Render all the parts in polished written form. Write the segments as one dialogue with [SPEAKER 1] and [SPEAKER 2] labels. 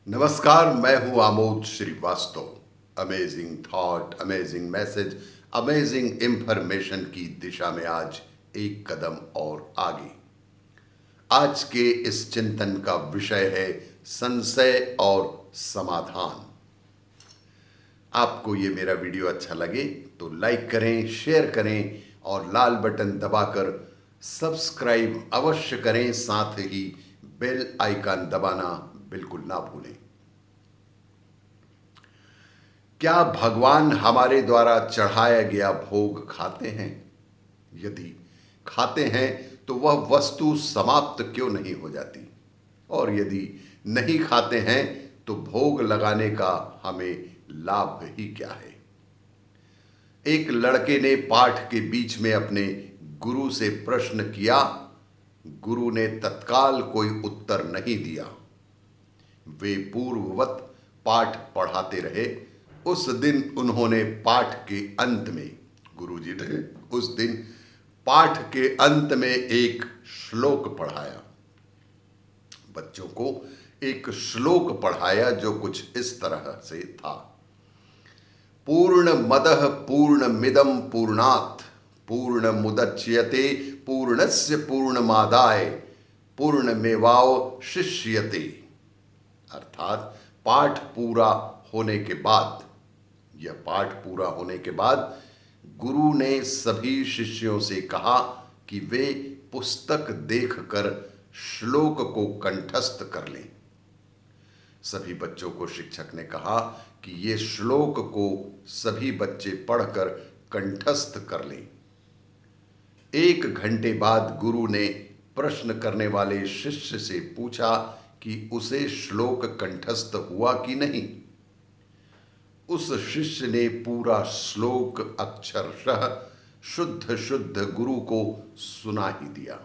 [SPEAKER 1] नमस्कार, मैं हूं Amod Shrivastava. Amazing thought, amazing message, amazing information की दिशा में आज एक कदम और आगे। आज के इस चिंतन का विषय है संशय और समाधान। आपको ये मेरा वीडियो अच्छा लगे तो लाइक करें, शेयर करें और लाल बटन दबाकर सब्सक्राइब अवश्य करें। साथ ही बेल आइकन दबाना बिल्कुल ना भूलें। क्या भगवान हमारे द्वारा चढ़ाया गया भोग खाते हैं? यदि खाते हैं तो वह वस्तु समाप्त क्यों नहीं हो जाती? और यदि नहीं खाते हैं तो भोग लगाने का हमें लाभ ही क्या है? एक लड़के ने पाठ के बीच में अपने गुरु से प्रश्न किया। गुरु ने तत्काल कोई उत्तर नहीं दिया। वे पूर्ववत पाठ पढ़ाते रहे। उस दिन उन्होंने पाठ के अंत में, गुरुजी ने उस दिन पाठ के अंत में एक श्लोक पढ़ाया। बच्चों को एक श्लोक पढ़ाया जो कुछ इस तरह से था। पूर्णमदः पूर्णमिदं पूर्णात् पूर्णमुदच्यते पूर्णस्य पूर्णमादाय पूर्णमेवावशिष्यते। अर्थात पाठ पूरा होने के बाद, यह पाठ पूरा होने के बाद गुरु ने सभी शिष्यों से कहा कि वे पुस्तक देखकर श्लोक को कंठस्थ कर लें। सभी बच्चों को शिक्षक ने कहा कि ये श्लोक को सभी बच्चे पढ़कर कंठस्थ कर लें। 1 घंटे बाद गुरु ने प्रश्न करने वाले शिष्य से पूछा कि उसे श्लोक कंठस्थ हुआ कि नहीं। उस शिष्य ने पूरा श्लोक अक्षरशः शुद्ध शुद्ध गुरु को सुना ही दिया।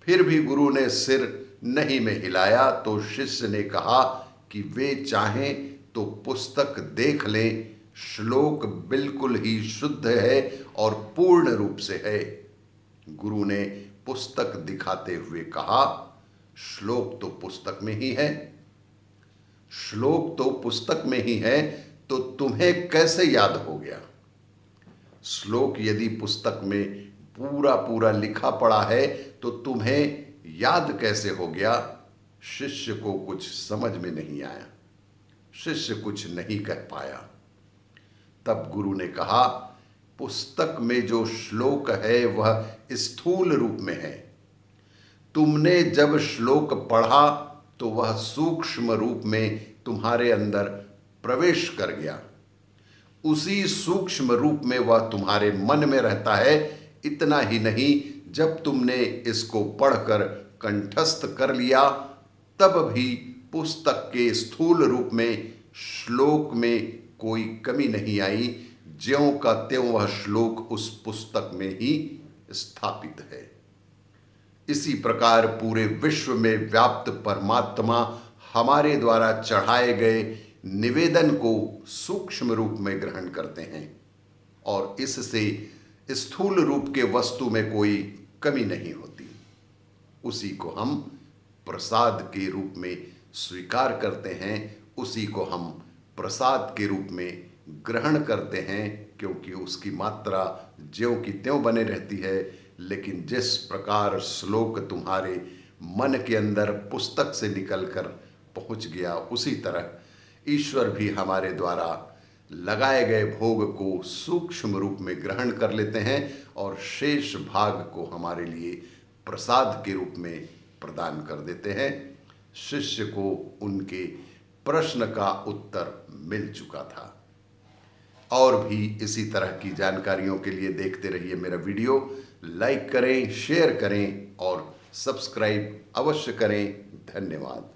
[SPEAKER 1] फिर भी गुरु ने सिर नहीं में हिलाया तो शिष्य ने कहा कि वे चाहें तो पुस्तक देख लें। श्लोक बिल्कुल ही शुद्ध है और पूर्ण रूप से है। गुरु ने पुस्तक दिखाते हुए कहा, श्लोक तो पुस्तक में ही है। श्लोक तो पुस्तक में ही है तो तुम्हें कैसे याद हो गया? श्लोक यदि पुस्तक में पूरा पूरा लिखा पड़ा है तो तुम्हें याद कैसे हो गया? शिष्य को कुछ समझ में नहीं आया। शिष्य कुछ नहीं कह पाया। तब गुरु ने कहा, पुस्तक में जो श्लोक है वह स्थूल रूप में है। तुमने जब श्लोक पढ़ा तो वह सूक्ष्म रूप में तुम्हारे अंदर प्रवेश कर गया। उसी सूक्ष्म रूप में वह तुम्हारे मन में रहता है। इतना ही नहीं, जब तुमने इसको पढ़कर कंठस्थ कर लिया तब भी पुस्तक के स्थूल रूप में श्लोक में कोई कमी नहीं आई। ज्यों का त्यों वह श्लोक उस पुस्तक में ही स्थापित है। इसी प्रकार पूरे विश्व में व्याप्त परमात्मा हमारे द्वारा चढ़ाए गए निवेदन को सूक्ष्म रूप में ग्रहण करते हैं और इससे स्थूल रूप के वस्तु में कोई कमी नहीं होती। उसी को हम प्रसाद के रूप में स्वीकार करते हैं। उसी को हम प्रसाद के रूप में ग्रहण करते हैं, क्योंकि उसकी मात्रा ज्यों की त्यों बने रहती है। लेकिन जिस प्रकार श्लोक तुम्हारे मन के अंदर पुस्तक से निकलकर पहुंच गया, उसी तरह ईश्वर भी हमारे द्वारा लगाए गए भोग को सूक्ष्म रूप में ग्रहण कर लेते हैं और शेष भाग को हमारे लिए प्रसाद के रूप में प्रदान कर देते हैं। शिष्य को उनके प्रश्न का उत्तर मिल चुका था। और भी इसी तरह की जानकारियों के लिए देखते रहिए मेरा वीडियो। लाइक करें, शेयर करें और सब्सक्राइब अवश्य करें। धन्यवाद।